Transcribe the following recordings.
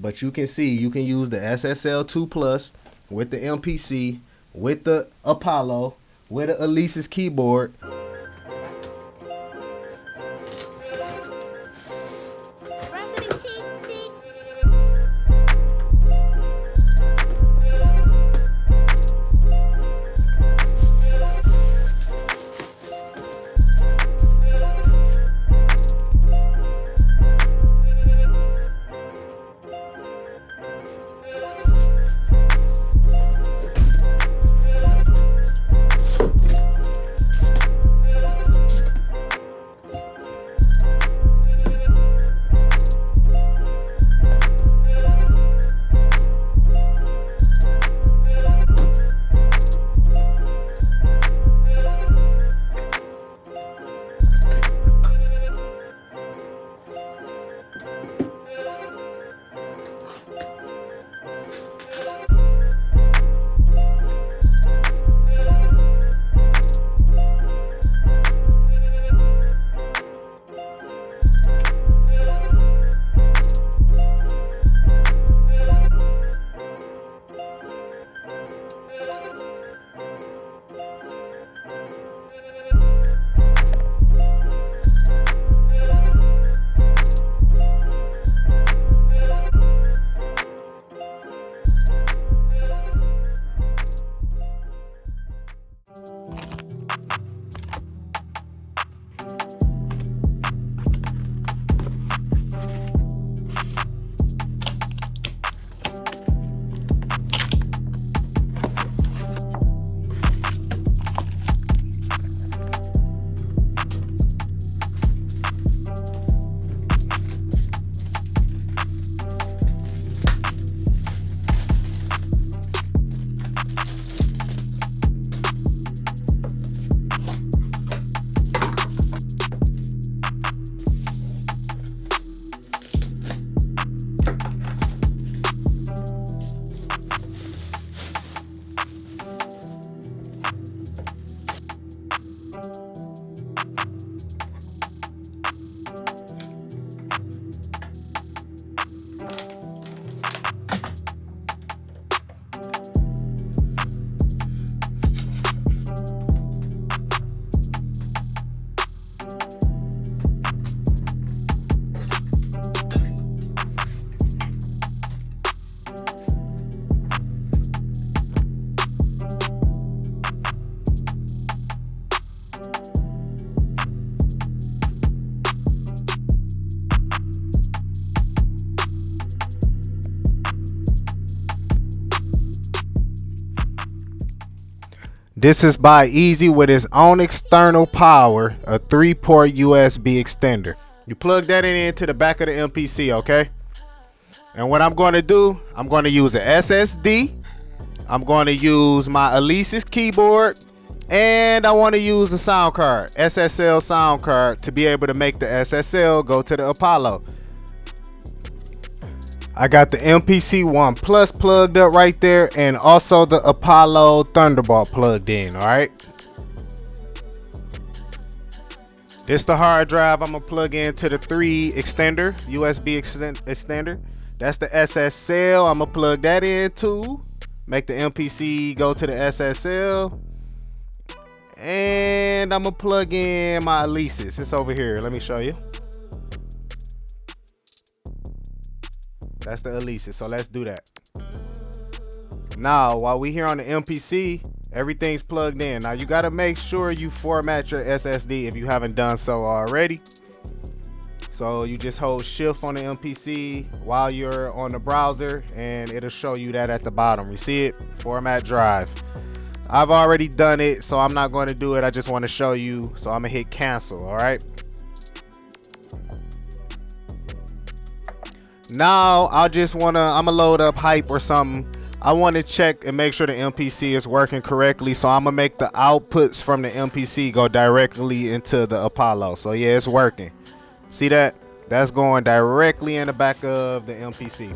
but you can see you can use the SSL2 Plus with the MPC, with the Apollo, with the Alesis keyboard. VeracityTT. This is by Easy with its own external power, a 3-port USB extender. You plug that into the back of the MPC, okay? And what I'm going to do, I'm going to use an SSD. I'm going to use my Alesis keyboard, and I want to use a sound card, SSL sound card, to be able to make the SSL go to the Apollo. I got the MPC 1 Plus plugged up right there, and also the Apollo Thunderbolt plugged in. All right, this the hard drive I'm gonna plug into the 3 extender, USB extender. That's the SSL. I'm gonna plug that in too, make the MPC go to the SSL, and I'm gonna plug in my Alesis. It's over here. Let me show you. That's the Alesis, so let's do that. Now, while we here on the MPC, everything's plugged in. Now, you gotta make sure you format your SSD if you haven't done so already. So you just hold shift on the MPC while you're on the browser, and it'll show you that at the bottom. You see it? Format drive. I've already done it, so I'm not going to do it. I just want to show you, so I'm gonna hit cancel. All right. Now I'm gonna load up Hype or something. I want to check and make sure the MPC is working correctly, so I'm gonna make the outputs from the MPC go directly into the Apollo. So yeah, it's working. See that? That's going directly in the back of the MPC.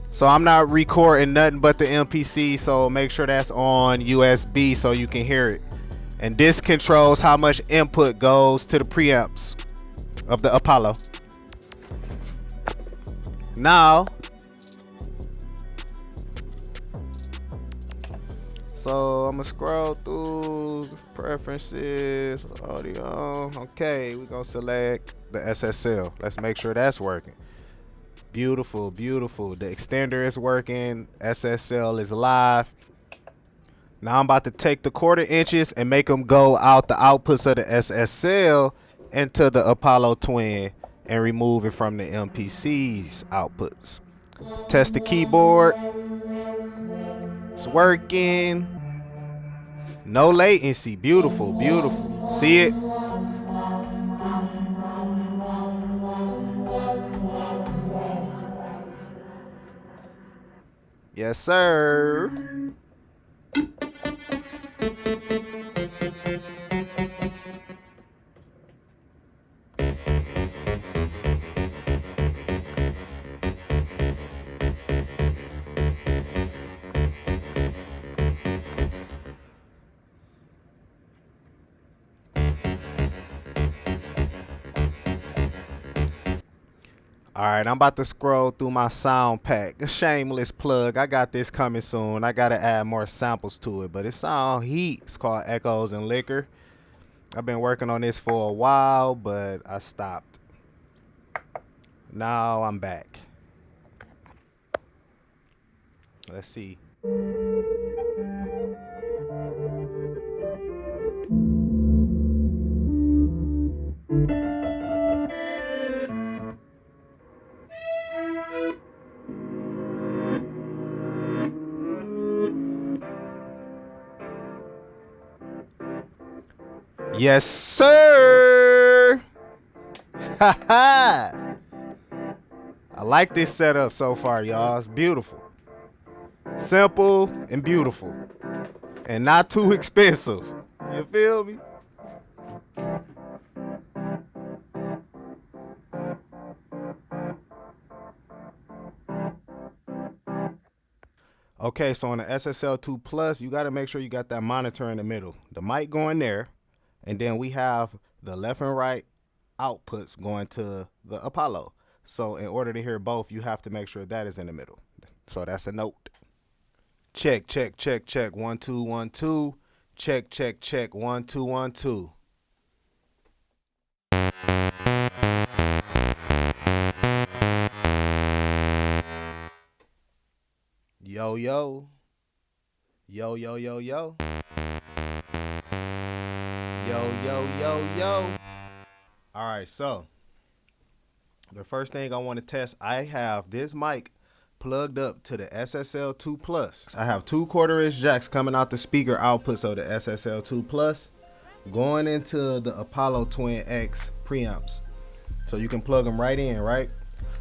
So I'm not recording nothing but the MPC, so make sure that's on USB so you can hear it. And this controls how much input goes to the preamps of the Apollo. Now, so I'm gonna scroll through preferences, audio. Okay, we're gonna select the SSL. Let's make sure that's working. Beautiful, beautiful. The extender is working. SSL is live. Now I'm about to take the 1/4 inches and make them go out the outputs of the SSL into the Apollo Twin and remove it from the MPC's outputs. Test the keyboard. It's working. No latency. Beautiful, beautiful. See it? Yes, sir. All right, I'm about to scroll through my sound pack. A shameless plug. I got this coming soon. I got to add more samples to it, but it's on heat. It's called Echoes and Liquor. I've been working on this for a while, but I stopped. Now I'm back. Let's see. Yes, sir. I like this setup so far, y'all. It's beautiful. Simple and beautiful. And not too expensive. You feel me? Okay, so on the SSL2 Plus, you got to make sure you got that monitor in the middle. The mic going there, and then we have the left and right outputs going to the Apollo. So in order to hear both, you have to make sure that is in the middle. So that's a note. Check, check, check, check. 1 2 1 2. Check, check, check. 1 2 1 2. Yo, yo. Yo, yo, yo, yo. Yo, yo, yo, yo. All right, so the first thing I want to test, I have this mic plugged up to the SSL2 Plus. I have 2 1/4-inch jacks coming out the speaker outputs of the SSL2 Plus going into the Apollo Twin X preamps. So you can plug them right in, right?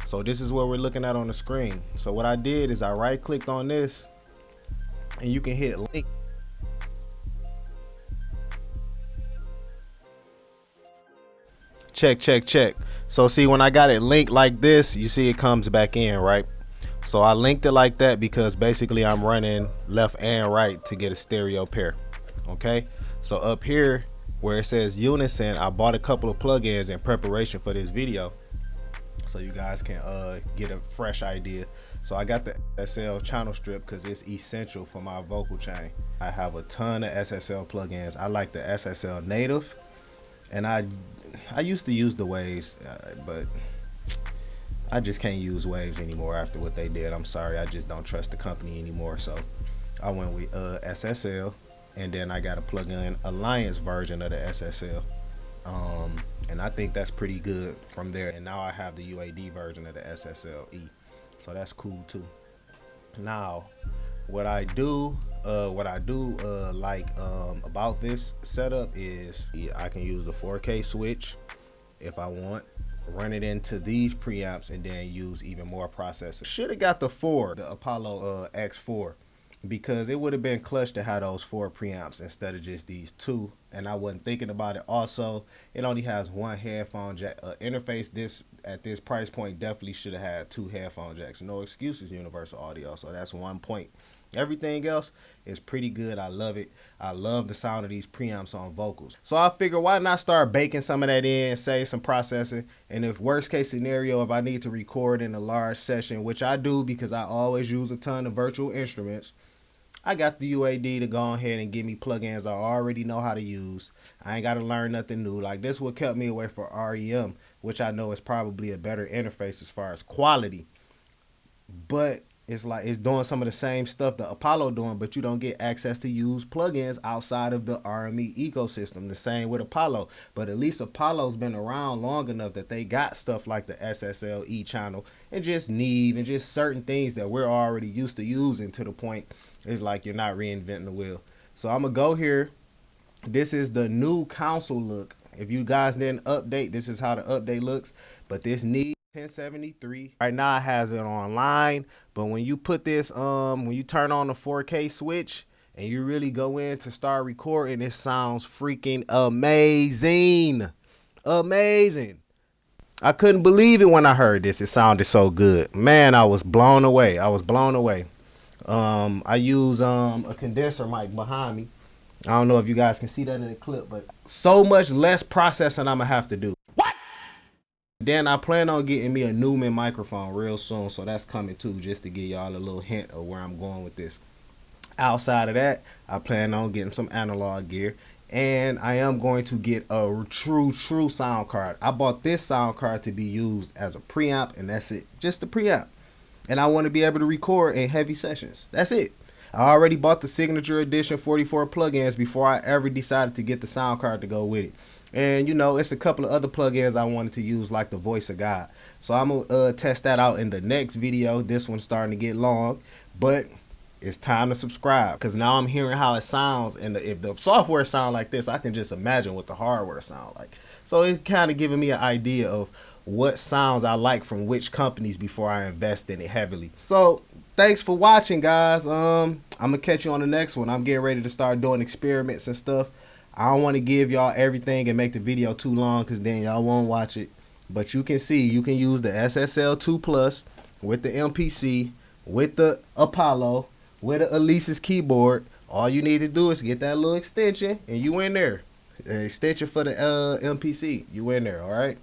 So this is what we're looking at on the screen. So what I did is I right clicked on this and you can hit link. Check, check, check. So see, when I got it linked like this, you see it comes back in, right? So I linked it like that because basically I'm running left and right to get a stereo pair. Okay, so up here where it says unison, I bought a couple of plugins in preparation for this video so you guys can get a fresh idea. So I got the SSL channel strip because it's essential for my vocal chain. I have a ton of SSL plugins. I like the SSL native, and I used to use the waves, but I just can't use waves anymore after what they did. I'm sorry, I just don't trust the company anymore. So I went with SSL, and then I got a plug-in Alliance version of the SSL, and I think that's pretty good from there. And now I have the UAD version of the SSLE, so that's cool too. Now what I do like about this setup is I can use the 4K switch if I want, run it into these preamps, and then use even more processors. Should have got the Apollo X4, because it would have been clutch to have those 4 preamps instead of just these 2, and I wasn't thinking about it. Also, it only has 1 headphone jack. Interface this at this price point definitely should have had 2 headphone jacks. No excuses, Universal Audio. So that's one point Everything else is pretty good. I love it. I love the sound of these preamps on vocals. So I figure, why not start baking some of that in, save some processing, and if worst case scenario, if I need to record in a large session, which I do because I always use a ton of virtual instruments, I got the UAD to go ahead and give me plugins I already know how to use. I ain't got to learn nothing new. Like, this what kept me away from REM, which I know is probably a better interface as far as quality. But it's like it's doing some of the same stuff the Apollo doing, but you don't get access to use plugins outside of the RME ecosystem. The same with Apollo. But at least Apollo's been around long enough that they got stuff like the SSLE channel and just Neve and just certain things that we're already used to using, to the point it's like you're not reinventing the wheel. So I'm going to go here. This is the new console look. If you guys didn't update, this is how the update looks. But this Neve 1073 right now has it online, but when you put this when you turn on the 4K switch and you really go in to start recording, it sounds freaking amazing. I couldn't believe it when I heard this. It sounded so good, man. I was blown away. I use a condenser mic behind me. I don't know if you guys can see that in the clip, but so much less processing I'm gonna have to do. Then I plan on getting me a Newman microphone real soon, so that's coming too, just to give y'all a little hint of where I'm going with this. Outside of that, I plan on getting some analog gear, and I am going to get a true sound card. I bought this sound card to be used as a preamp, and that's it, just a preamp. And I want to be able to record in heavy sessions. That's it. I already bought the Signature Edition 44 plugins before I ever decided to get the sound card to go with it. And, you know, it's a couple of other plugins I wanted to use, like the Voice of God. So I'm going to test that out in the next video. This one's starting to get long, but it's time to subscribe, because now I'm hearing how it sounds. And if the software sound like this, I can just imagine what the hardware sound like. So it's kind of giving me an idea of what sounds I like from which companies before I invest in it heavily. So thanks for watching, guys. I'm going to catch you on the next one. I'm getting ready to start doing experiments and stuff. I don't want to give y'all everything and make the video too long, because then y'all won't watch it. But you can see, you can use the SSL2 Plus with the MPC, with the Apollo, with the Alesis keyboard. All you need to do is get that little extension and you in there. An extension for the MPC, you in there, all right?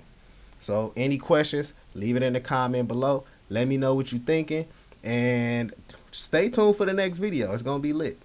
So any questions, leave it in the comment below. Let me know what you're thinking, and stay tuned for the next video. It's going to be lit.